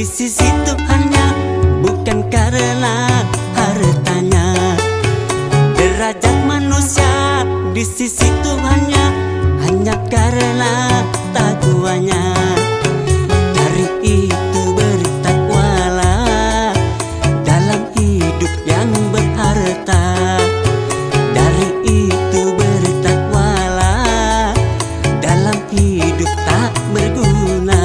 di sisi Tuhannya, bukan karena hartanya. Derajat manusia di sisi Tuhannya hanya karena takwanya. Dari itu bertakwalah dalam hidup yang berharta. Dari itu bertakwalah dalam hidup tak berguna.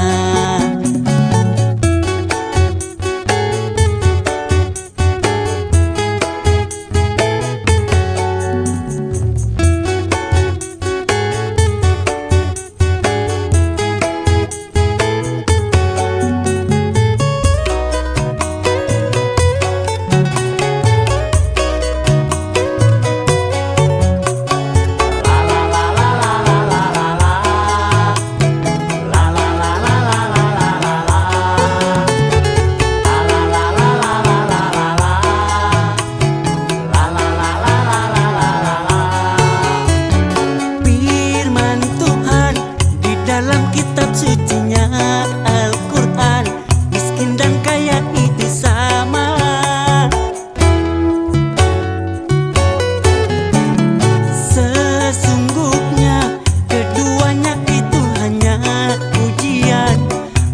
Dalam kitab sucinya Al-Quran, miskin dan kaya itu sama. Sesungguhnya keduanya itu hanya ujian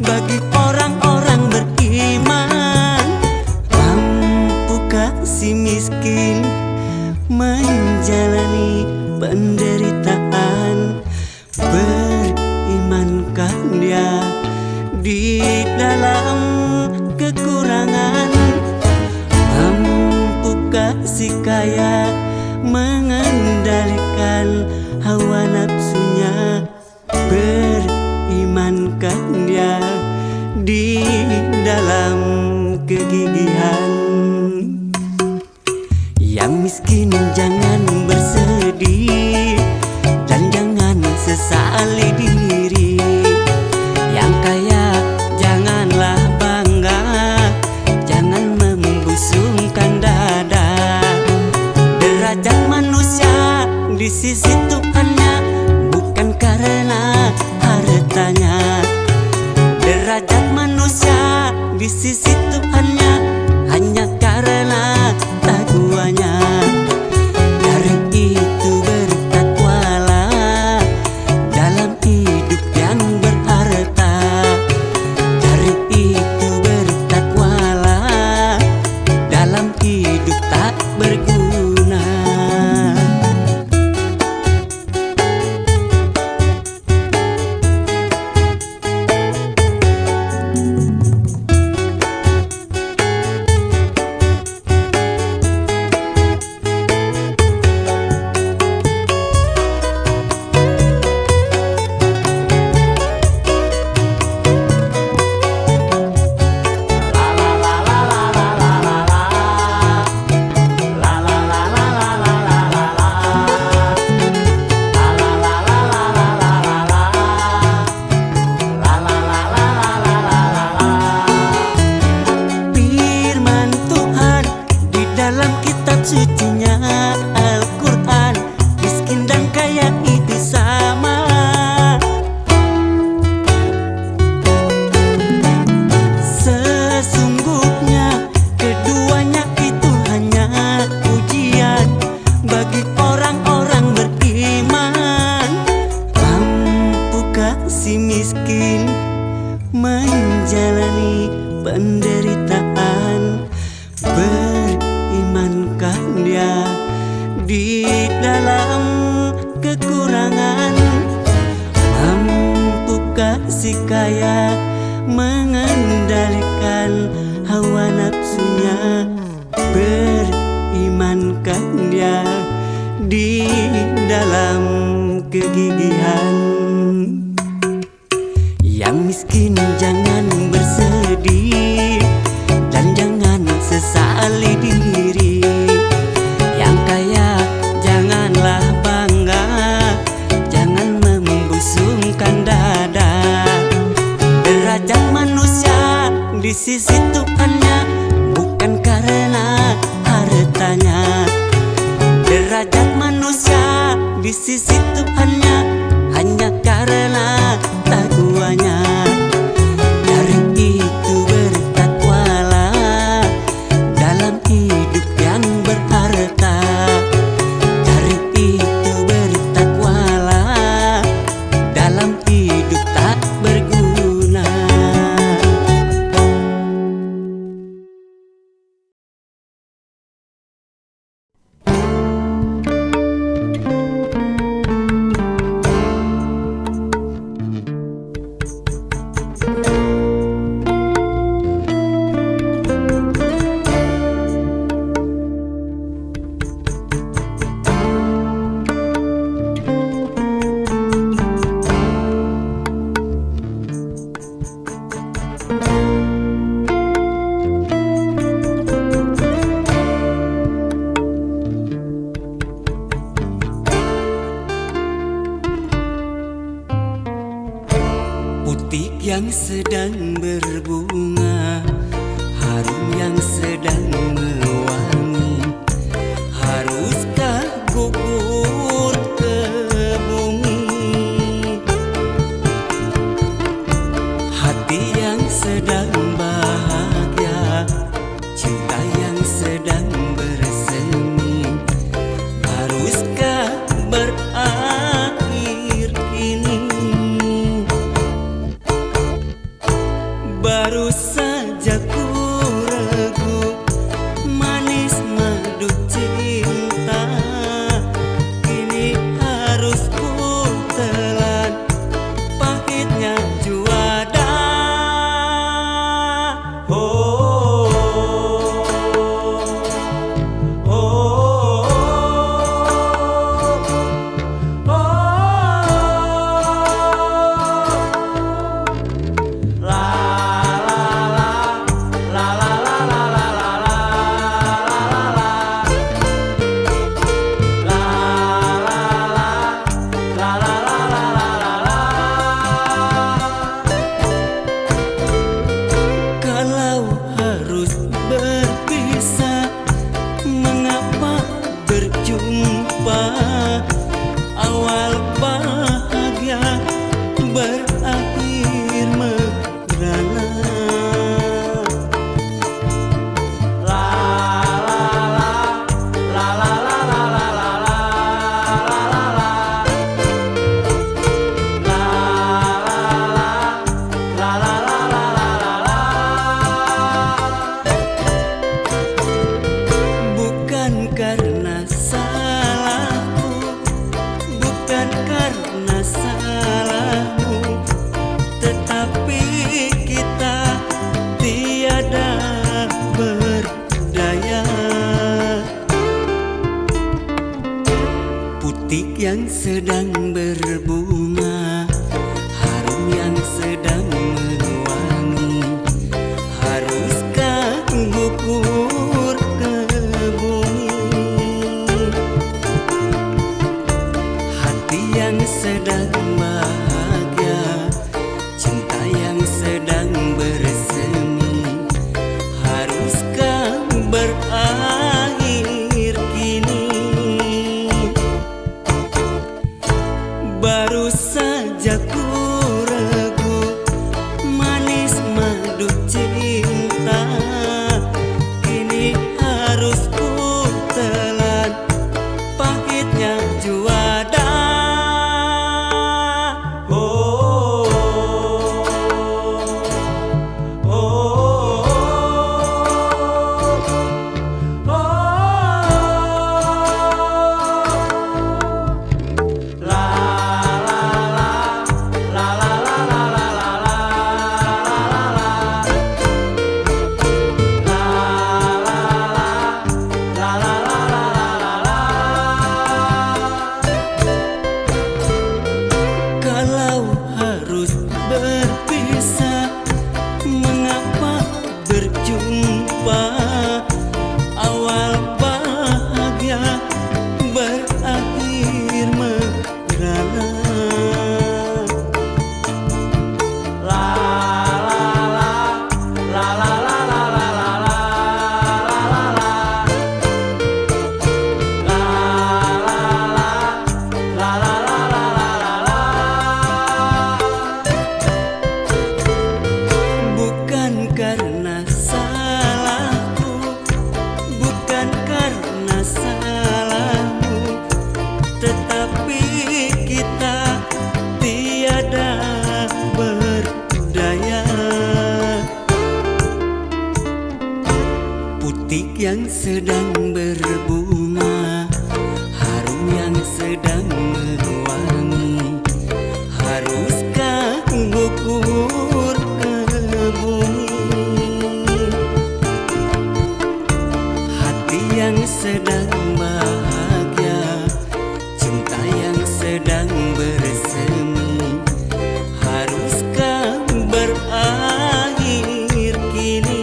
bagi orang-orang beriman. Mampukah si miskin menjalani penderitaan? Berimankah dia di dalam kekurangan? Mampukah si kaya mengendalikan hawa nafsunya? Berimankah dia di dalam kegigihan? Yang miskin jangan bersedih dan jangan sesali diri. Yang kaya janganlah bangga, jangan membusungkan dada. Derajat manusia di sisi Tuhannya bukan karena hartanya. Derajat manusia di sisi Tuhannya hanya karena takwanya. Dari itu bertakwalah dalam hidup yang berharta. Dari itu bertakwalah dalam hidup tak berguna. Dalam kitab sucinya Al-Quran, miskin dan kaya itu sama. Sesungguhnya keduanya itu hanya ujian bagi orang-orang beriman. Mampukah si miskin menjalani penderitaan? Berimankah dia di dalam kekurangan? Mampukah si kaya mengendalikan hawa nafsunya? Berimankah dia di dalam kegigihan? Yang miskin jangan bersedih dan jangan sesali diri. Yang kaya janganlah bangga, jangan membusungkan dada. Derajat manusia di sisi Tuhannya bukan karena hartanya. Derajat manusia di sisi Tuhannya hanya karena takwanya. Dari itu Putik yang sedang berbunga, harum yang sedang mewangi. Haruskah gugur ke bumi? Hati yang sedang bahagia, cinta yang sedang bersemi, haruskah berakhir kini? Baru saja ku ragu manis madu cinta, kini harus ku telan pahitnya juada. Oh, oh, oh, oh, oh. Kalau harus berpisah, mengapa berjumpa? Awal bahagia berakhir merana. Bukan karena salahku, bukan karena salahmu, tetapi kita tiada berdaya. Putik yang sedang berbunga, harum yang sedang mewangi, haruskah gugur ke bumi? Hati yang sedang bahagia, cinta yang sedang bersemi, haruskah berakhir kini? Baru saja ku ragu manis madu cinta, kini harus ku telan pahitnya juada. Oh, oh, oh, oh, la la la la la la la la la la Kalau harus berpisah, mengapa berjumpa? Awal bahagia berakhir merana. La la la la la la la la la la la la la la. Bukan karena salahku, bukan karena salahmu, tetapi kita tiada berdaya. Putik yang sedang berbunga, harum yang sedang mewangi, haruskah gugur ke bumi? Hati yang sedang bahagia, cinta yang sedang bersemi, haruskah berakhir kini?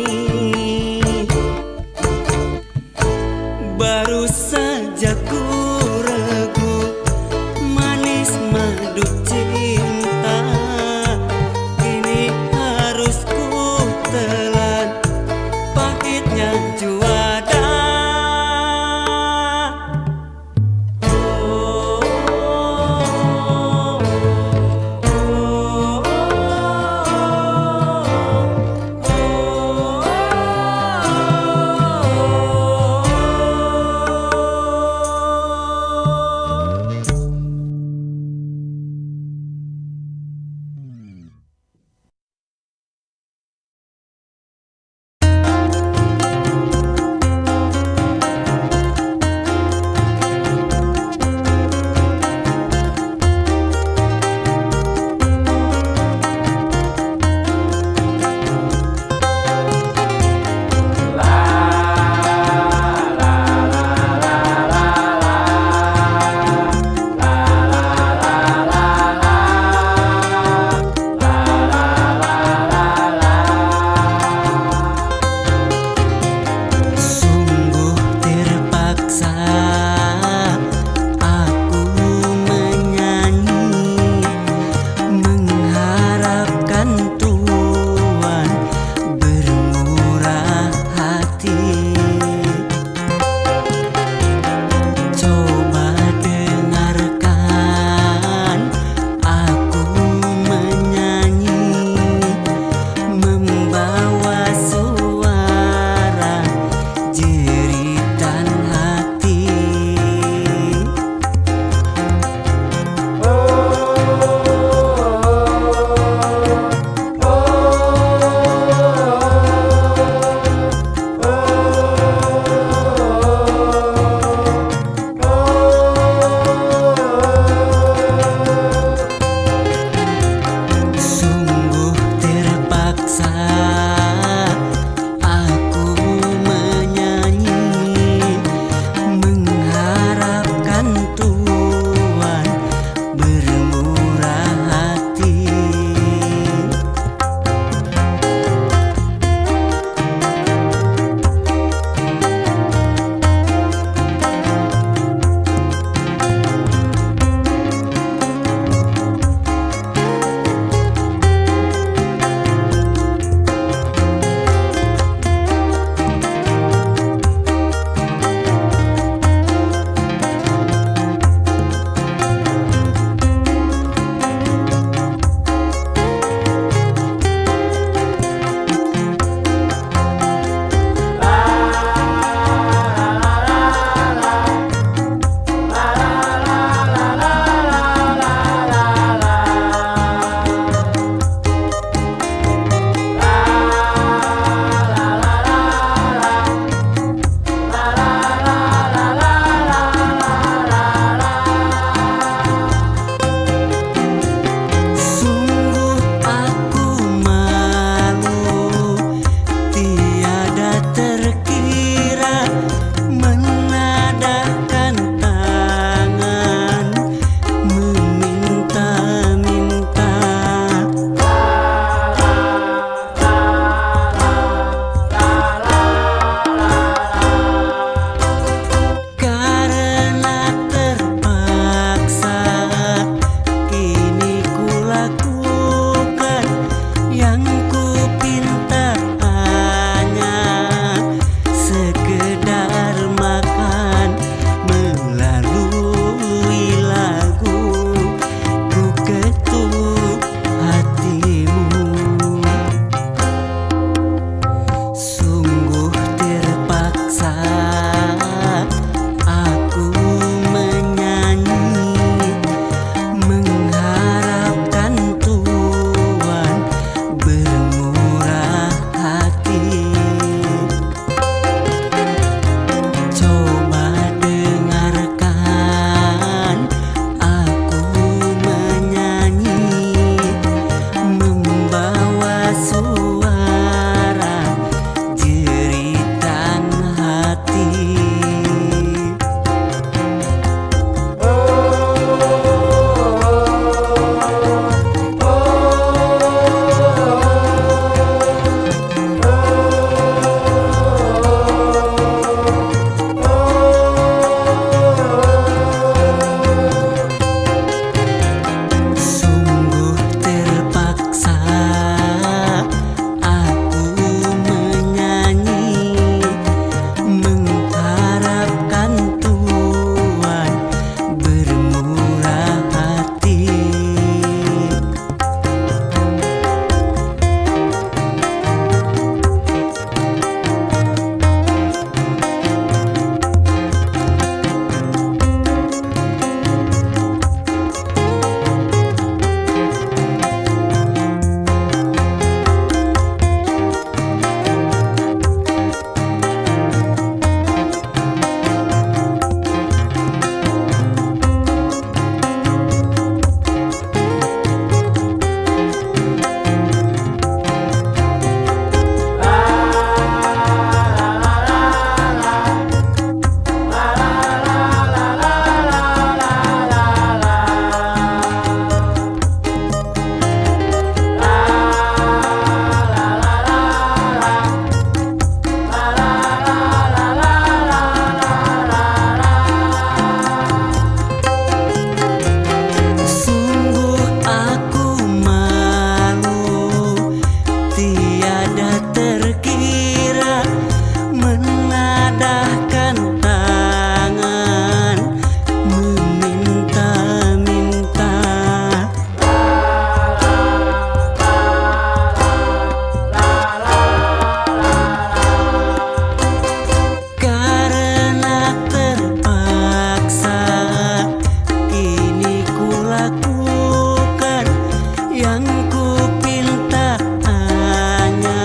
Yang ku pinta hanya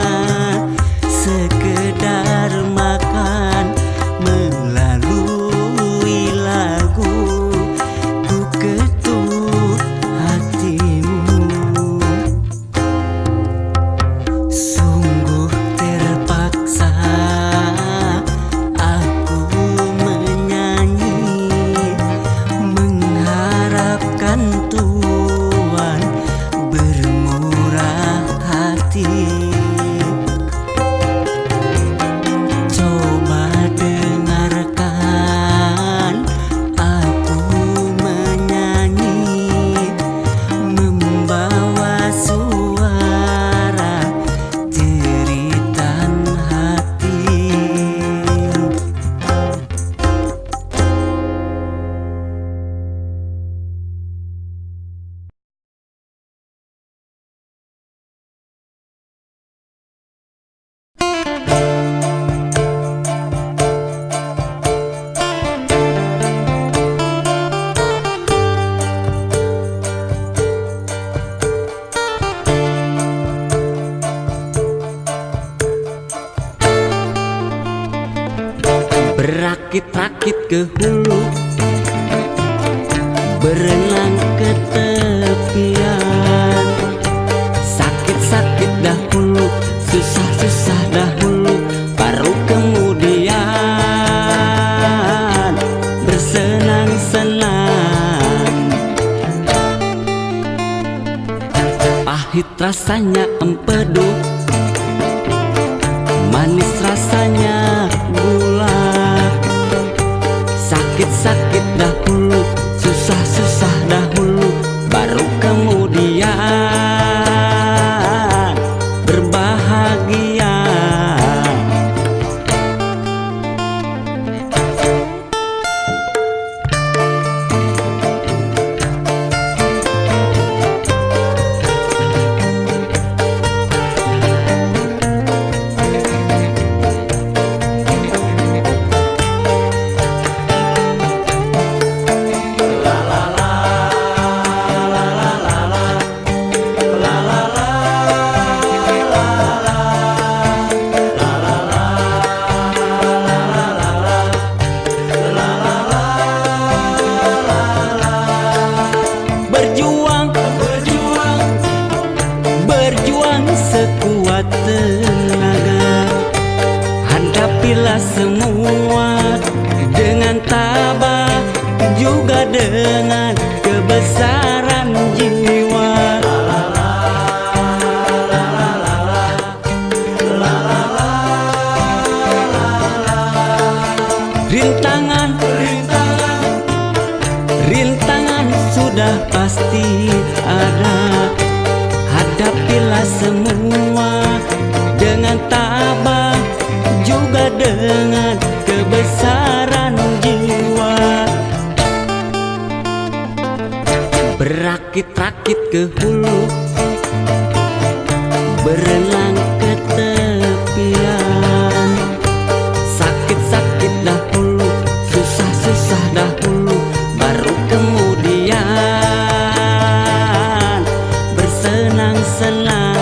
sekedar makan melalui lagu. Ku ketuk hatimu, sungguh terpaksa aku menyanyi, mengharapkan Tuhan bermurah hati. Coba dengarkan aku menyanyi, membawa suara jeritan hati. Berakit-rakit ke hulu, berenang ke tepian. Sakit-sakit dahulu, susah-susah dahulu, baru kemudian bersenang-senang. Pahit rasanya empedu, manis rasanya gula. Sakit-sakit dahulu, susah-susah dahulu, baru kemudian berbahagia. Berjuang sekuat tenaga, hadapilah semua dengan tabah, juga dengan kebesaran jiwa. Rintangan sudah pasti ada, hadapilah semua dengan tabah, juga dengan kebesaran jiwa. Berakit-rakit ke hulu, berenang ke tepian. Sakit-sakit dahulu, susah-susah dahulu, baru kemudian bersenang-senang.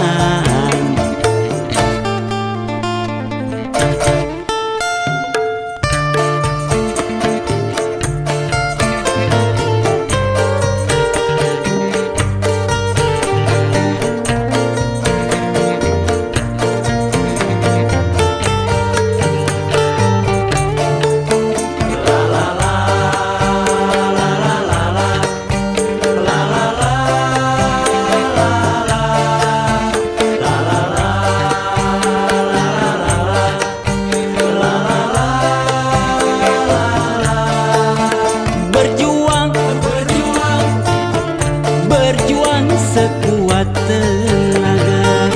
Berjuang sekuat tenaga,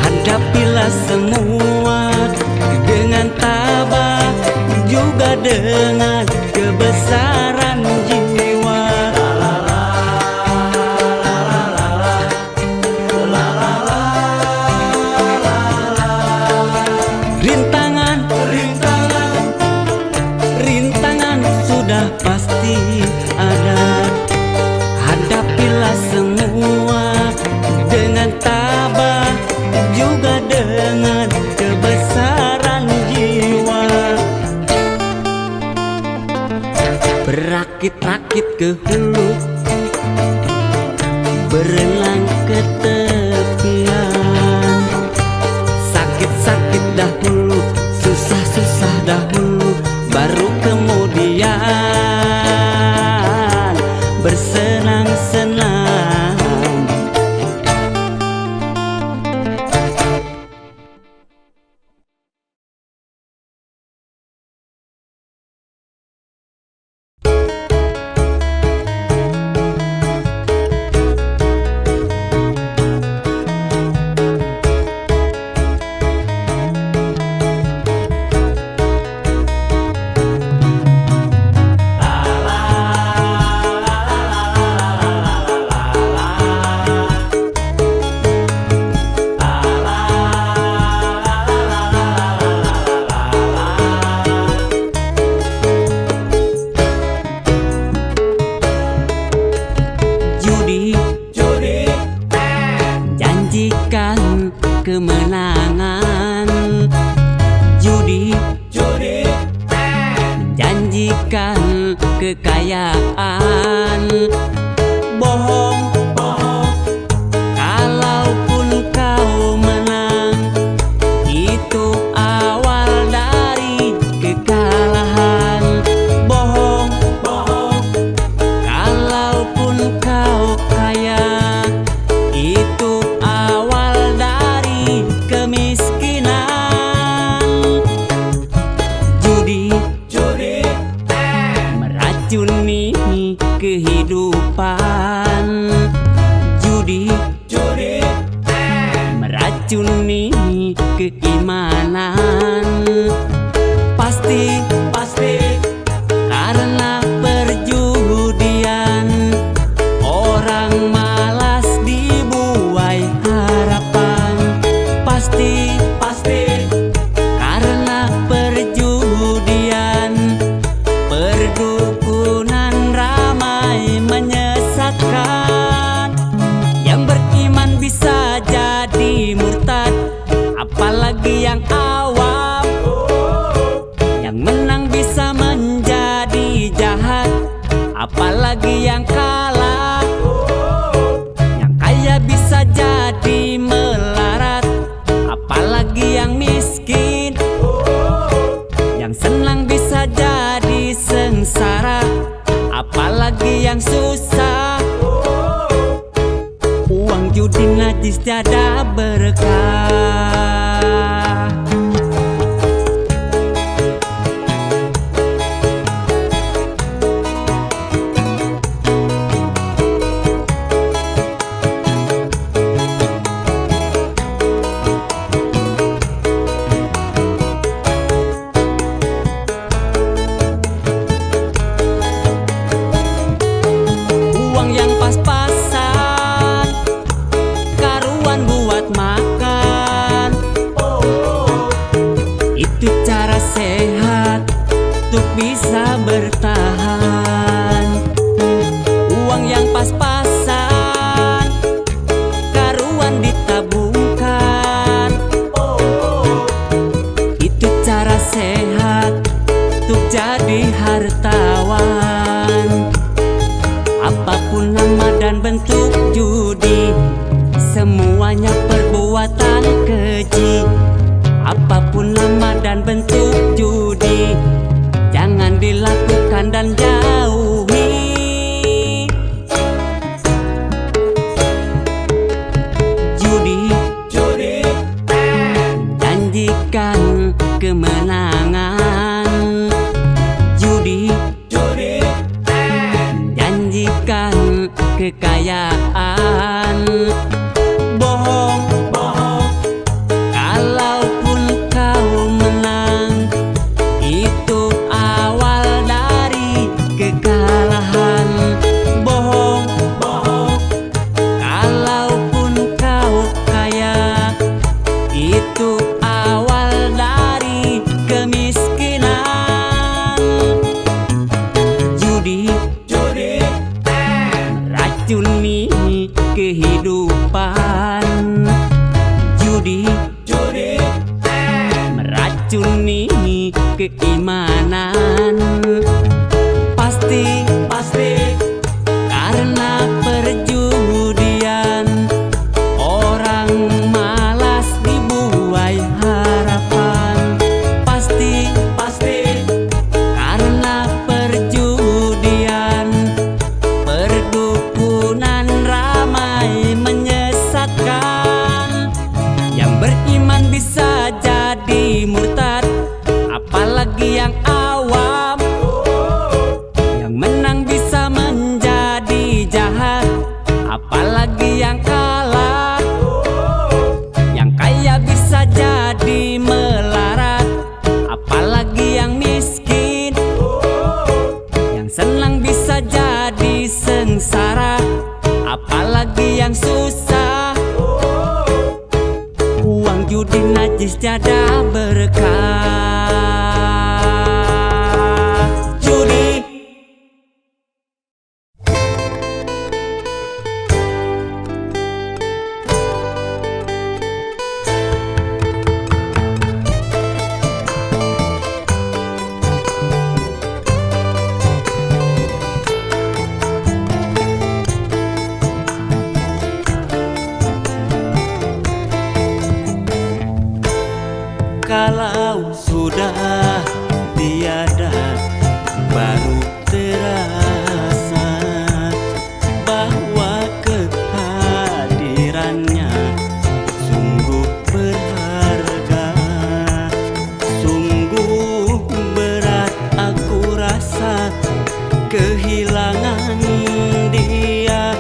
hadapilah semua dengan tabah, juga dengan kebesaran jiwa. Rintangan sudah pasti ada, hadapilah semua hilang ke tepian. Sakit-sakit dahulu, susah-susah dahulu, baru kemudian bersenang-senang. Janjikan kemenangan. Judi janjikan kekayaan. Bohong kalaupun kau menang, itu awal dari kekalahan. Bohong kalaupun kau kaya, itu awal dari kemiskinan. Judi meracuni kehidupan. Judi meracuni keimanan. Pasti karena perjudian, orang malas dibuai harapan. Pasti karena perjudian, perdukunan ramai menyesatkan. Yang beriman bisa jadi murtad, apalagi yang awam. Yang menang bisa menjadi jahat, apalagi yang kalah. Yang kaya bisa jadi melarat, apalagi yang miskin. Yang senang bisa jadi sengsara, apalagi yang susah. Uang judi najis tiada berkah. Uang yang pas-pasan, karuan buat makan. Itu cara sehat untuk bisa bertahan. Uang yang pas-pasan, karuan ditabungkan. Itu cara sehat untuk jadi hartawan. Apapun nama dan bentuk judi, semuanya perbuatan keji. Apapun nama dan bentuk judi, jangan dilakukan dan jauhi. Judi janjikan kemenangan. Judi janjikan kekayaan. Bohong kalaupun kau menang, itu awal dari kekalahan. Bohong kalaupun kau kaya, itu awal dari kemiskinan. Judi meracuni kehidupan. Judi meracuni keimanan. Pasti karena perjudian, najis tiada berkah. Judi. Kalau sudah tiada, baru terasa bahwa kehadirannya sungguh berharga. Sungguh berat aku rasa kehilangan dia.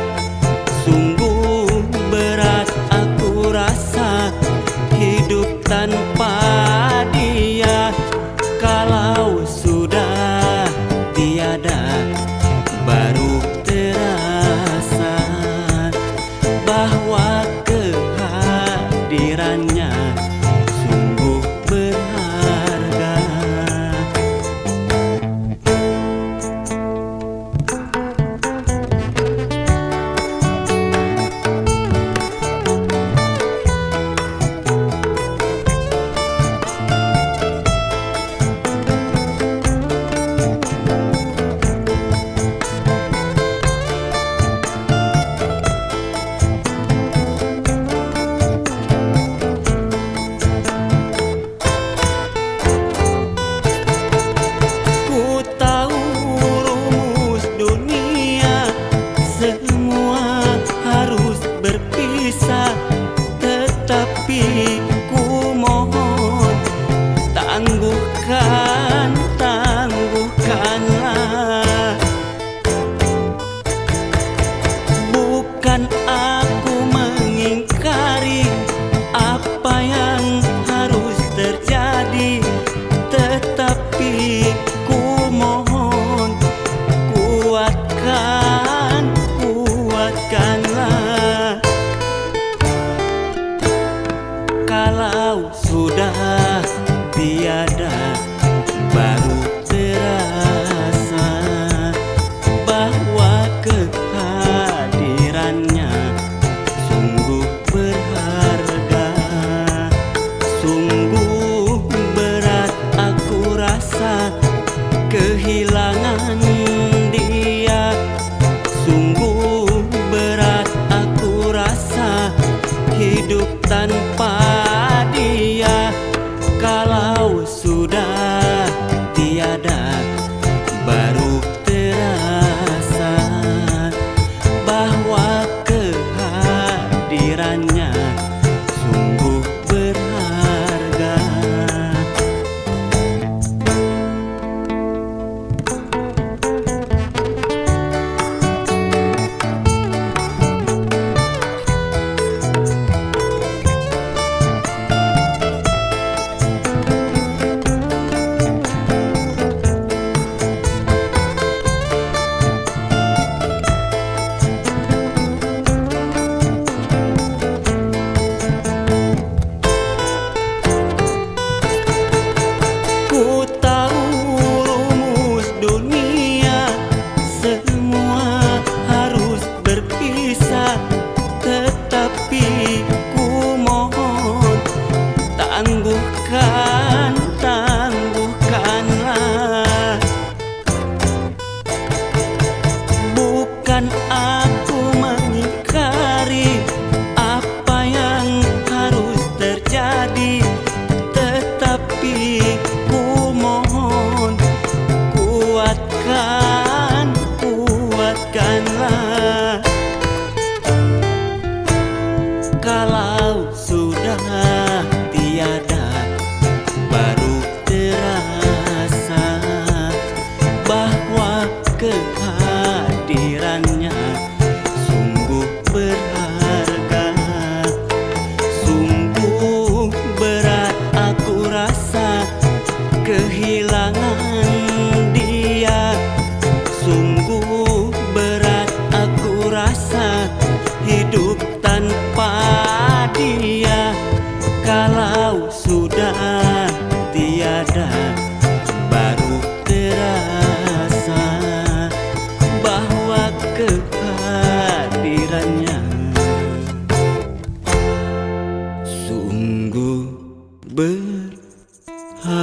Sungguh berat aku rasa hidup tanpa dia. Kalau sudah tiada, baru terasa bahwa kehadirannya sungguh berharga. Tetapi ku mohon, tangguhkanlah. Bukan aku mengingkari apa yang harus terjadi, tetapi ku mohon, kuatkanlah. Kalau sudah tiada, baru terasa bahwa kehadirannya sungguh berharga. Sungguh berat aku rasa kehilangan dia. Sungguh berat aku rasa hidup tanpa dia. Kalau sudah tiada, baru terasa bahwa kehadirannya sungguh berharga. Ku tahu rumus dunia, semua harus berpisah, tetapi ku mohon, tangguhkanlah. Bukan aku mengingkari apa yang harus terjadi, tetapi ku mohon, kuatkanlah. Kalau sudah tiada, baru terasa bahwa kehadirannya sungguh berharga. Sungguh berat aku rasa kehilangan dia. Sungguh berat aku rasa hidup tanpa dia. Kalau sudah tiada, baru terasa bahwa kehadirannya sungguh berharga.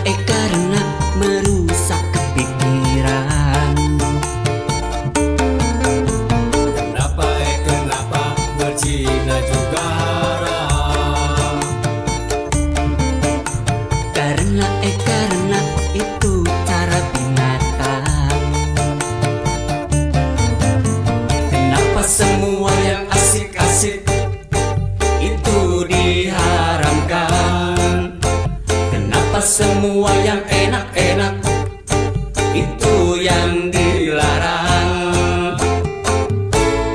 Karena merusak kepikiran. Kenapa berzina juga haram. Karena itu cara binatang. Kenapa semua yang asik-asik itu diharamkan? Kenapa semua yang enak-enak itu yang dilarang?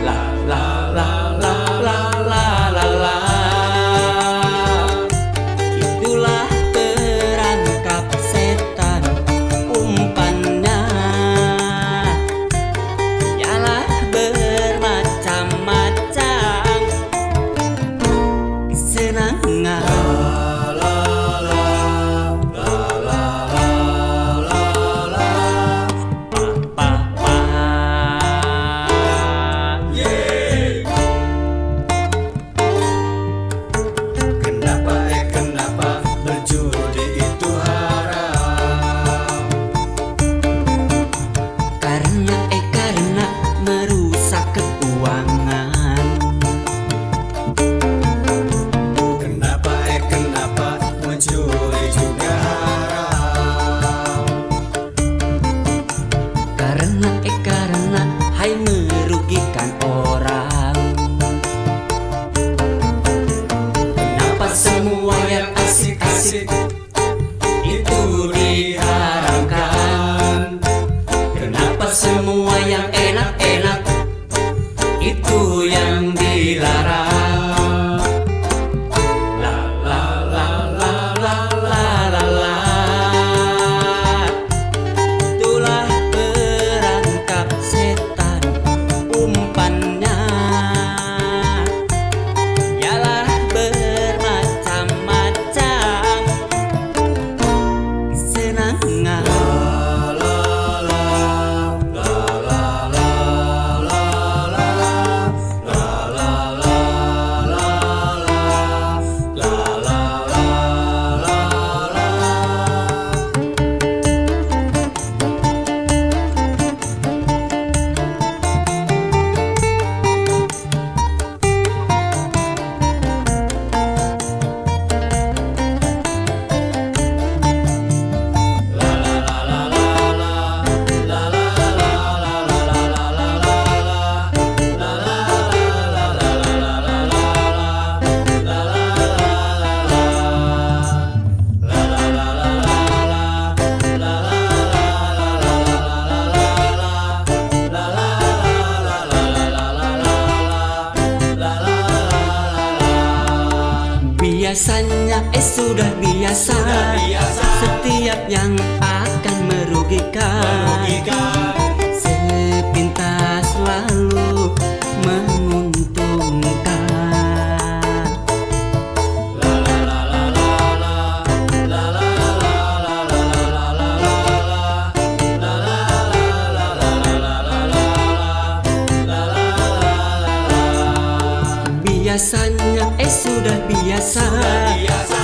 La la la la la la la la. Itulah perangkap setan, umpannya ialah bermacam-macam kesenangan. Kenapa berjudi itu haram? Karena merusak keuangan. Kenapa mencuri juga haram? Karena hai merugikan orang. Kenapa semua yang asik-asik itu diharamkan? Kenapa semua yang enak-enak itu yang dilarang? La la la la la la la la. Itulah perangkap setan, umpannya ialah bermacam-macam kesenangan. Biasanya sudah biasa, setiap yang akan merugikan sepintas lalu menguntungkan. Biasanya sudah biasa,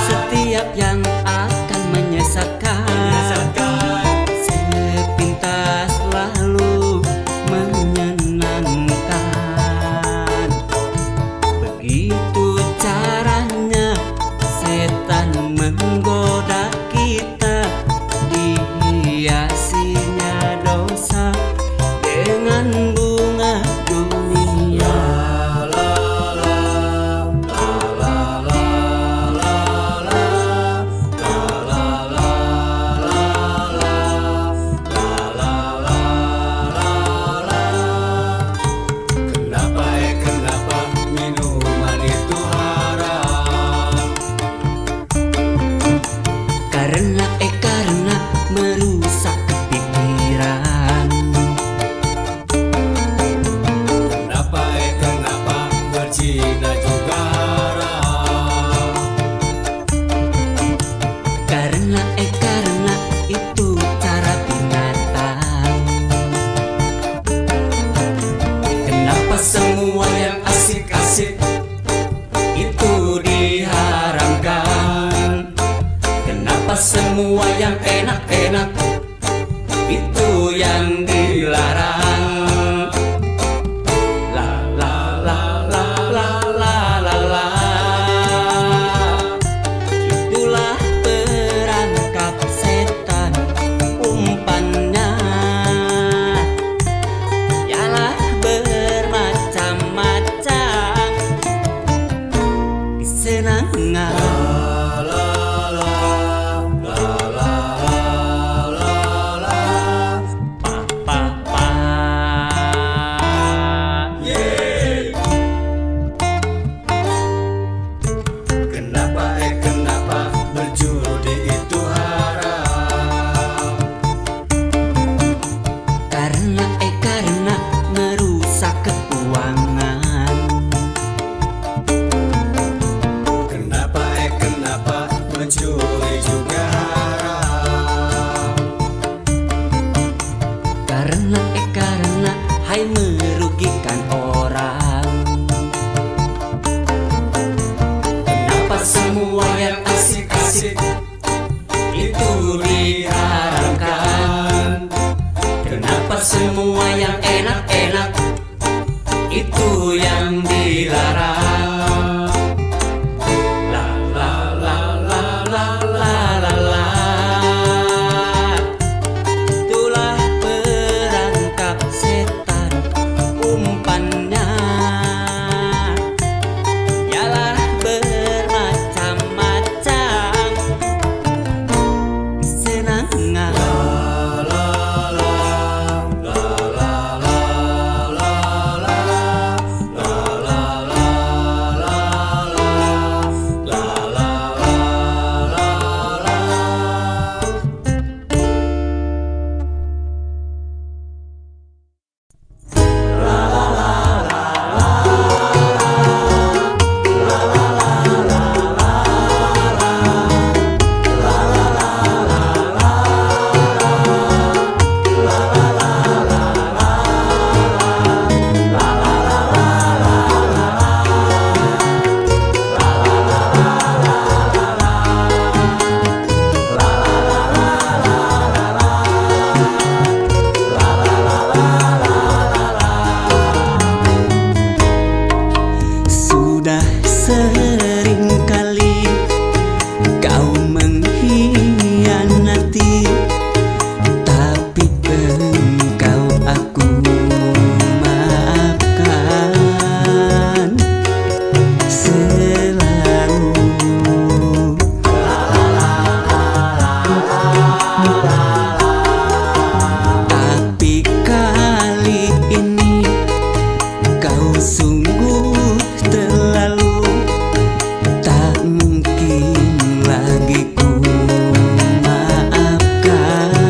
setiap yang akan semua yang enak-enak itu yang dilarang. La la la la la la la la. Itulah perangkap setan, umpannya ialah bermacam-macam kesenangan. Karena merusak keuangan. Kenapa mencuri juga haram. Karena hai merugikan orang. Kenapa semua yang asik-asik itu diharamkan? Kenapa semua yang enak-enak itu yang dilarang? La la la la la la la la. Itulah perangkap setan, umpannya ialah bermacam-macam kesenangan. Sudah sering kali kau mengkhianati, tapi engkau aku maafkan selalu. Tapi kali ini kau sungguh terlalu, tak mungkin lagi ku maafkan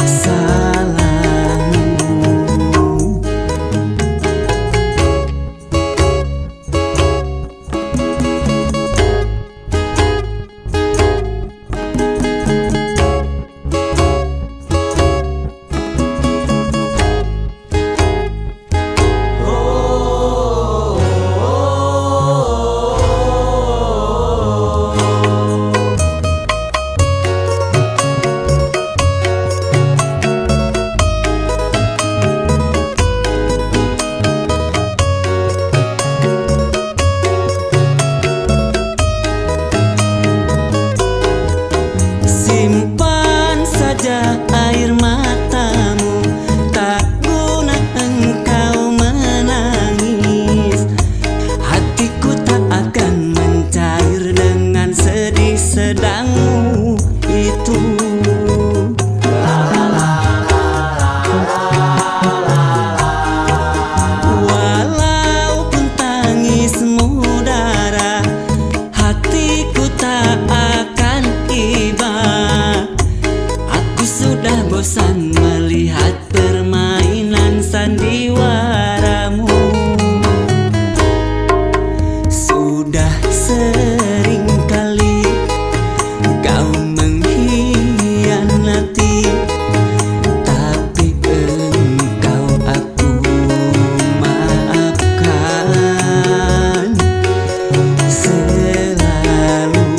salahmu. Simpan saja air matamu, tak guna engkau menangis. Hatiku tak akan mencair dengan sedih sedangmu itu. Walaupun tangismu darah, hatiku tak akan iba. Aku sudah bosan melihat permainan sandiwaramu. Sudah sering kali kau mengkhianati, tapi engkau aku maafkan selalu.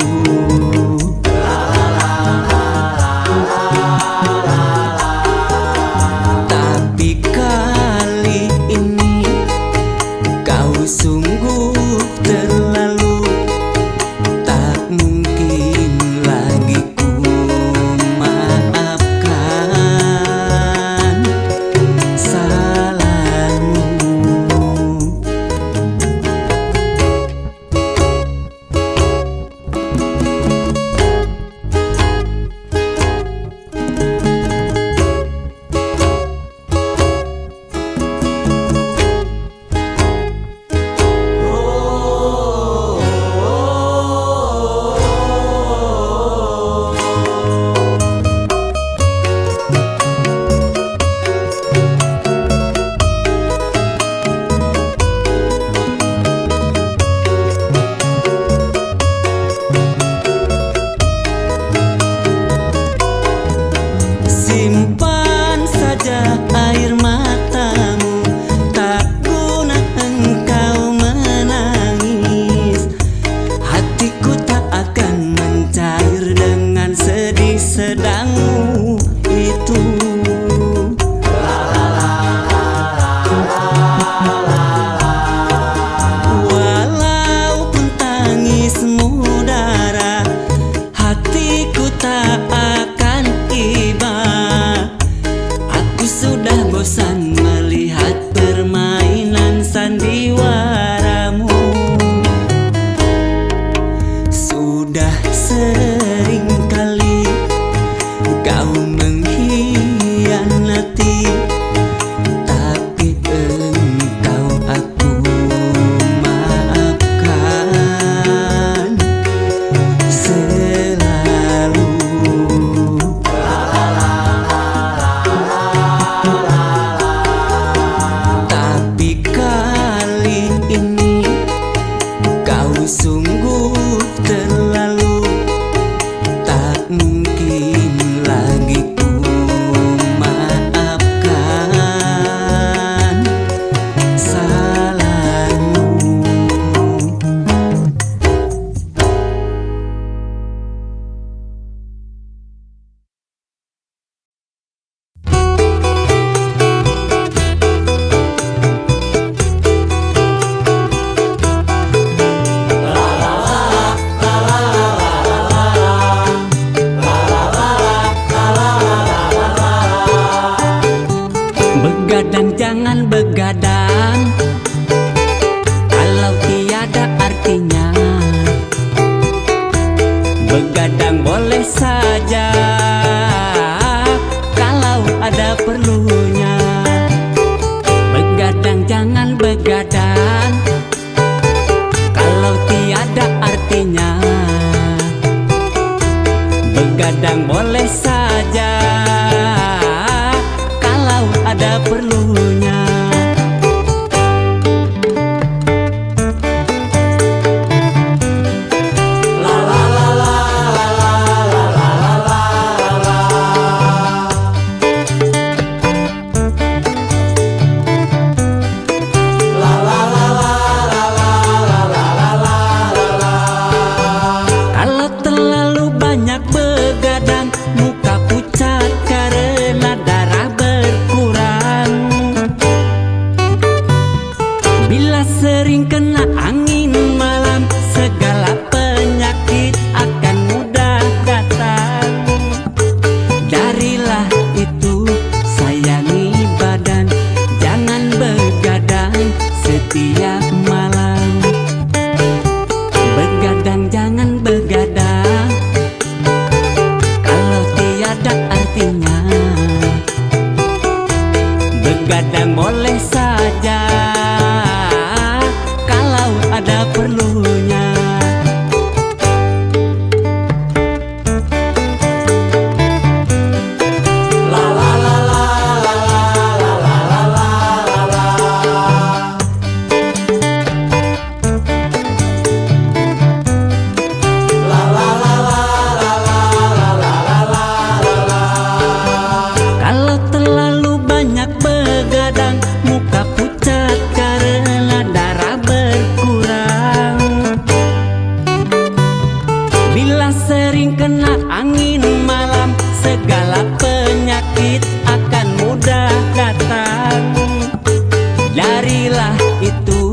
Sudah sering kali kau mengkhianati, tapi engkau aku maafkan selalu. Tapi kali ini kau sungguh terlalu, tak mungkin lagi ku maafkan salahmu. Begadang jangan begadang kalau tiada artinya. Begadang boleh saja kalau ada perlunya. Begadang jangan begadang kalau tiada artinya. Begadang boleh saja kalau ada perlunya. Kalau terlalu banyak begadang, muka pucat karena darah berkurang. Bila sering kena angin malam, segala penyakit akan mudah datang. Darilah itu sayangi badan, jangan begadang setiap malam. Begadang jangan begadang kalau tiada artinya. Begadang boleh saja kalau ada perlunya. Kalau terlalu banyak begadang, muka pucat karena darah berkurang. Bila sering kena angin malam, segala penyakit akan mudah datang. Darilah itu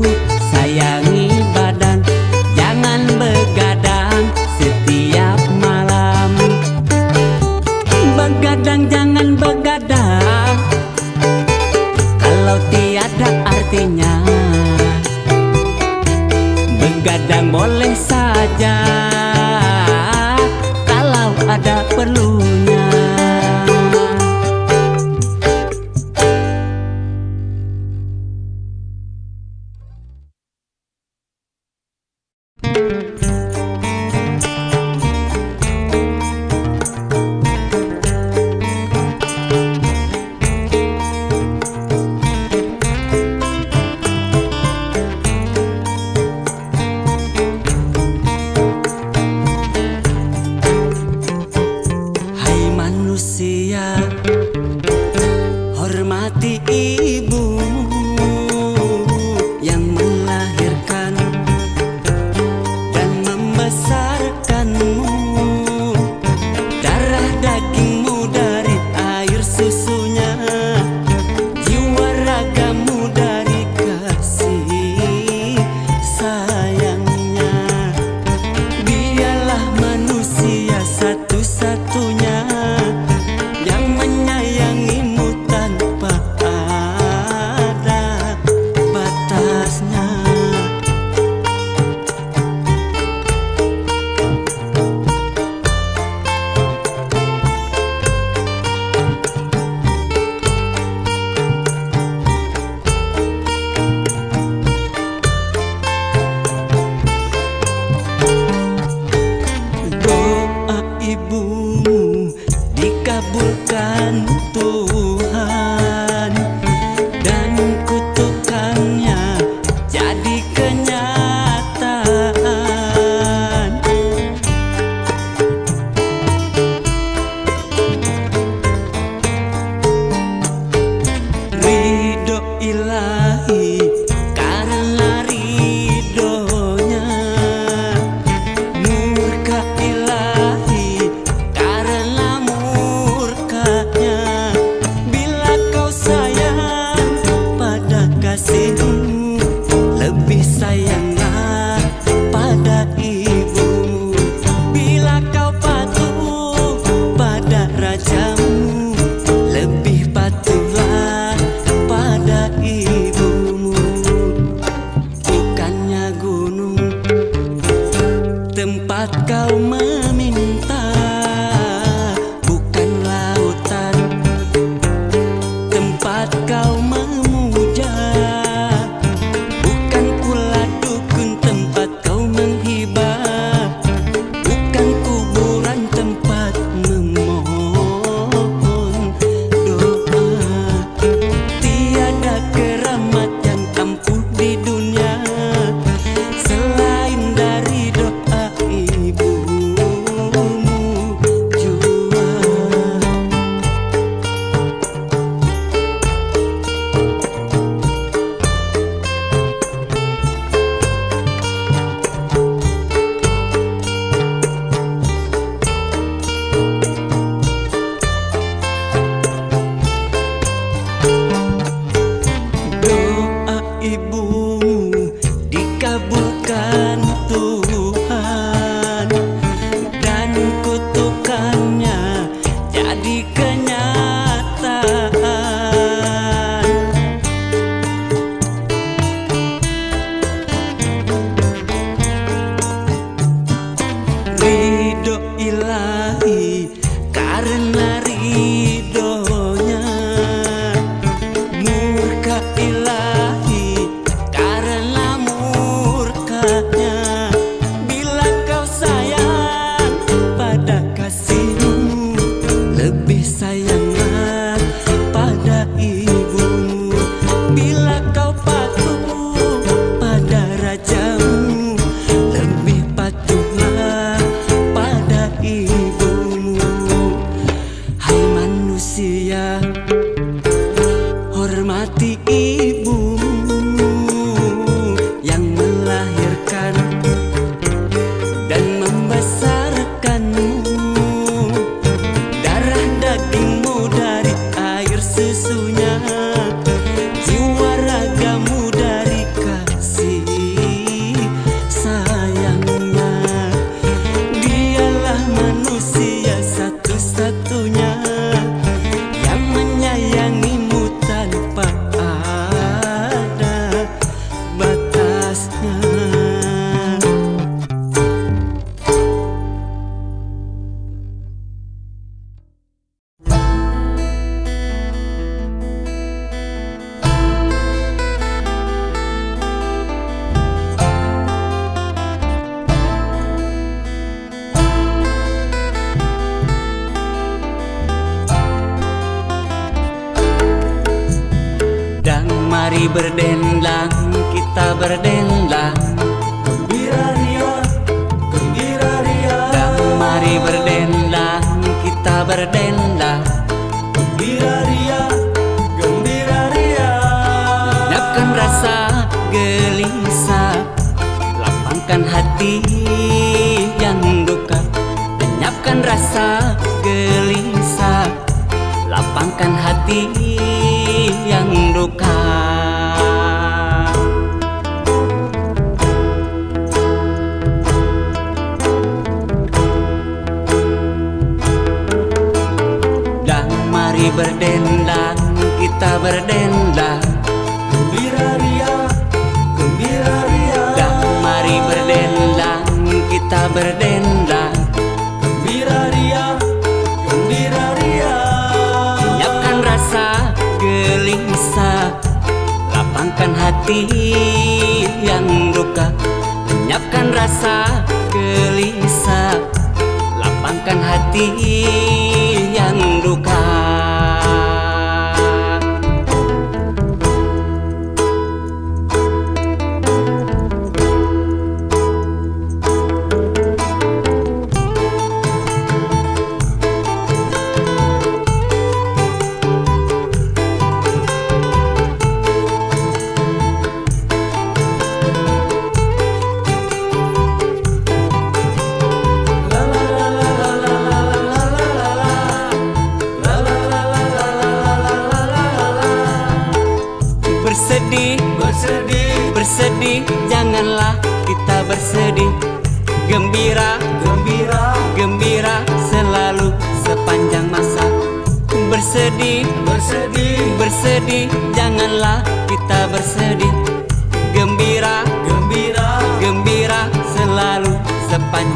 sayangi badan, jangan begadang setiap malam. Begadang jangan begadang kalau tiada artinya. Begadang boleh saja kalau ada perlunya. tempat kau meminta, bukan lautan tempat kau memuja, bukan pula dukun tempat kau menghibah, bukan kuburan tempat memohon doa. Tiada keramat yang ampuh di dunia selain dari doa ibumu jua. Doa ibumu dikabulkan Tuhan, dan kutukannya jadi kenyataan. Ridho ilahi karena ridhonya, murka ilahi karena murkanya. Bila kau sayang pada kasihmu, lebih sayanglah pada ibumu. Bila kau patuh pada rajamu, lebih patuhlah pada ibumu. Hai manusia, hormati ibumu yang melahirkan dan membesarkanmu. Darah dagingmu dari air susunya, jiwa ragamu dari kasih sayangnya. Dialah manusia satu-satunya yang menyayangimu tanpa ada batasnya. Dan mari berdendang, kita berdendang. Gembira ria, gembira ria. Dan mari berdendang, kita berdendang. Gembira ria, gembira ria. Lenyapkan rasa gelisah, lapangkan hati yang duka. Lenyapkan rasa gelisah, lapangkan hati yang duka. Dan mari berdendang, kita berdendang. Gembira ria, gembira ria. Dan mari berdendang, kita berdendang. Gembira ria, gembira ria. Lenyapkan rasa gelisah, lapangkan hati yang duka. Lenyapkan rasa gelisah, lapangkan hati yang duka. Bersedih, Bersedih, bersedih, janganlah kita bersedih. Gembira, gembira, gembira selalu sepanjang masa. Bersedih, bersedih, bersedih, janganlah kita bersedih. Gembira, gembira, gembira selalu sepanjang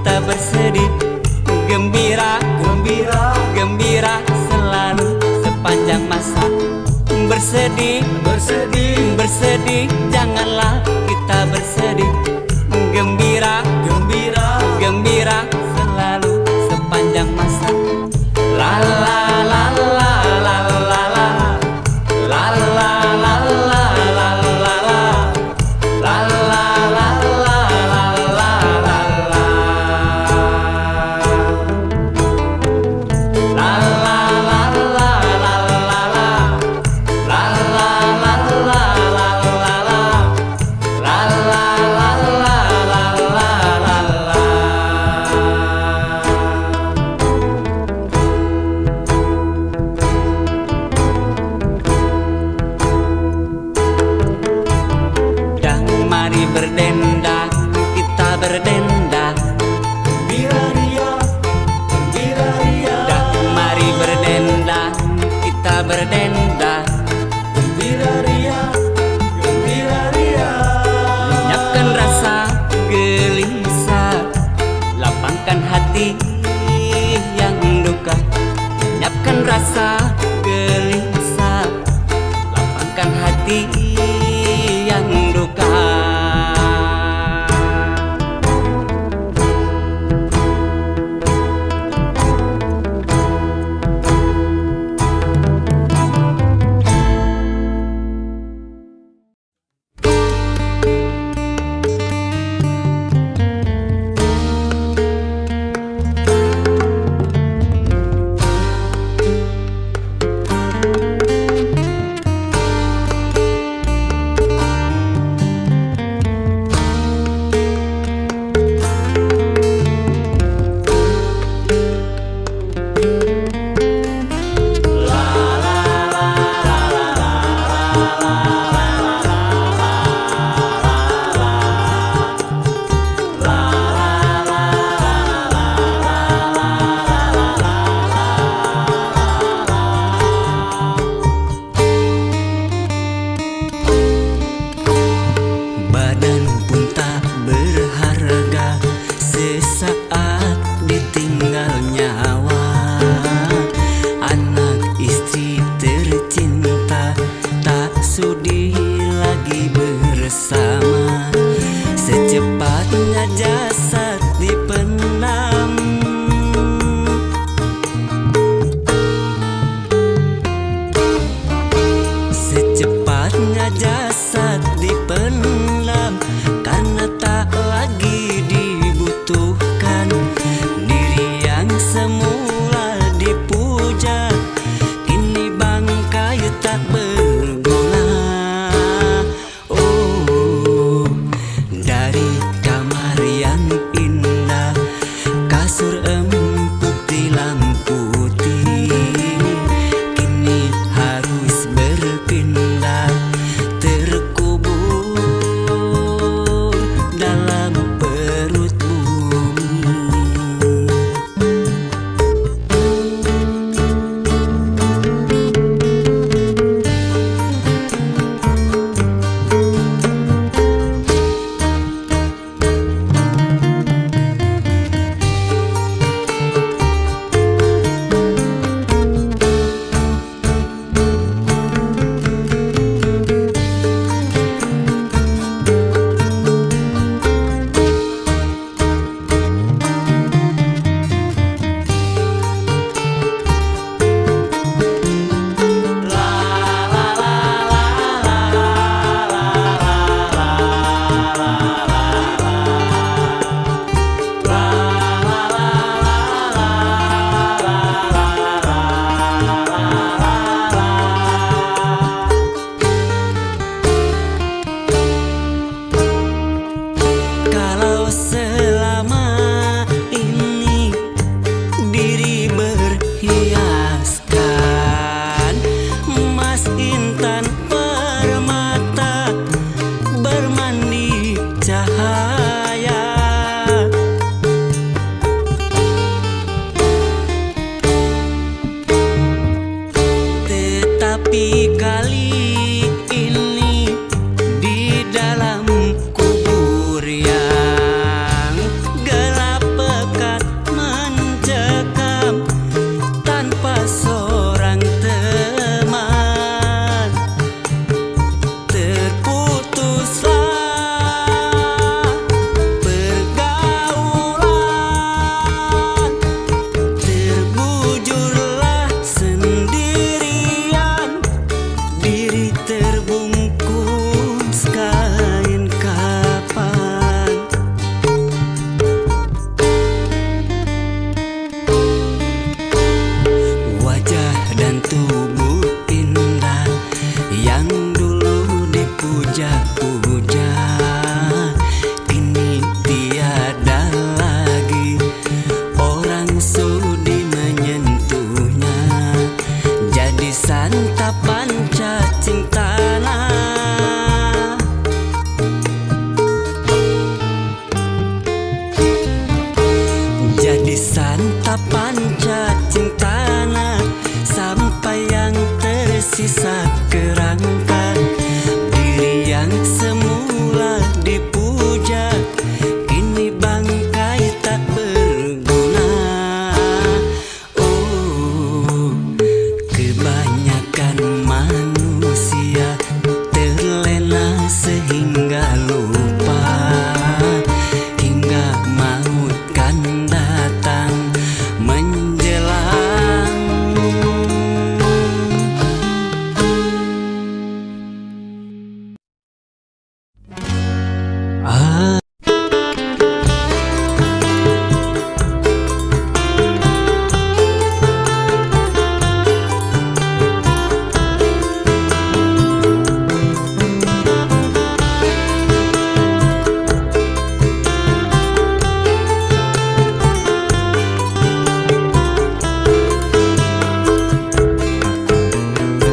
kita bersedih. Gembira, Gembira, gembira selalu sepanjang masa. Bersedih, bersedih, bersedih, janganlah kita bersedih. Gembira, gembira, gembira selalu sepanjang masa. La la la la la la la la la la la la la la la la la la la ratapan cacing tanah, sampai yang tersisa kerangka. Diri yang semula dipuja, kini bangkai tak berguna. Oh, kebanyakan manusia terlena sehingga lupa, hingga maut kan datang menjelang.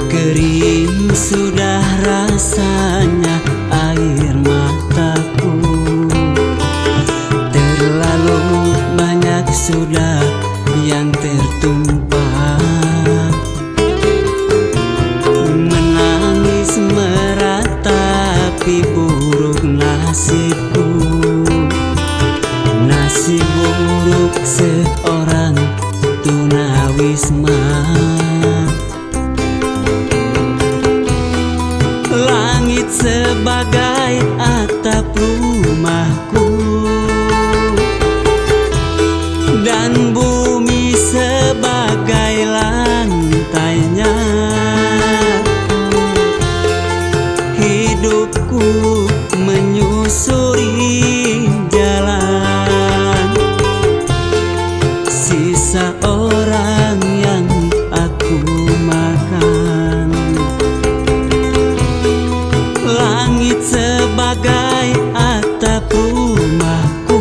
Kering sudah rasanya air mataku, terlalu banyak sudah yang tertumpah. Menangis meratapi buruk nasibku, nasib buruk seorang tunawisma. Langit sebagai atap rumahku, dan bumi sebagai lantainya. Hidupku menyusuri jalan, sisa orang yang aku makan. Langit sebagai atap rumahku,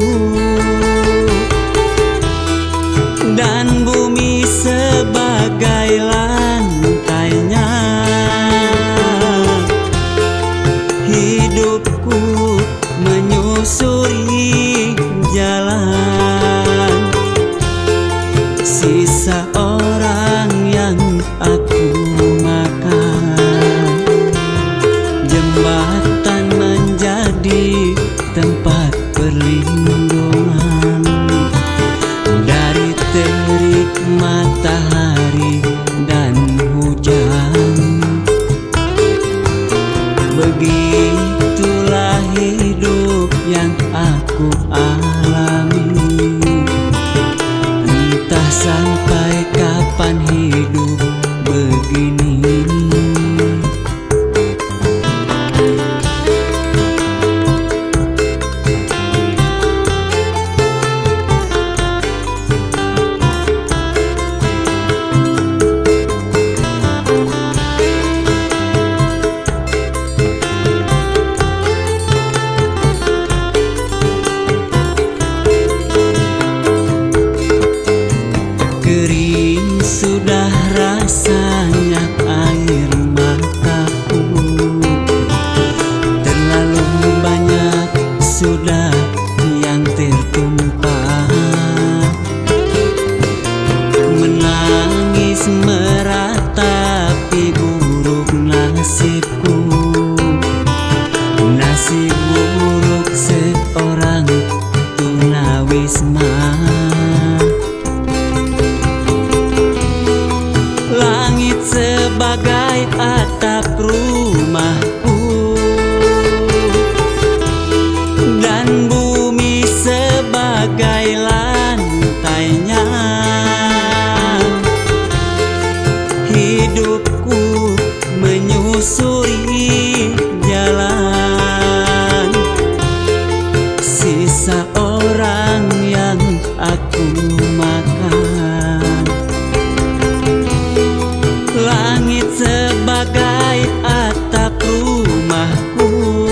dan bumi sebagai lantainya. Hidupku menyusuri jalan, sisa orang yang aku makan. Jembatan menjadi tempat perlindungan dari terik matahari dan hujan. Begitulah hidup yang aku alami, entah sampai kapan hidup begini. Kering sudah rasanya air mataku, terlalu banyak sudah yang tertumpah. Menangis meratapi buruk nasibku, nasib buruk seorang tunawisma. Langit sebagai atap rumahku, dan bumi sebagai lantainya. Hidupku menyusuri jalan, sisa orang yang aku makan. Langit sebagai atap rumahku,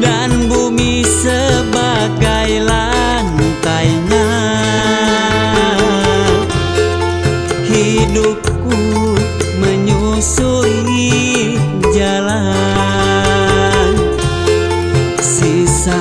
dan bumi sebagai lantainya. Hidupku menyusuri jalan, sisa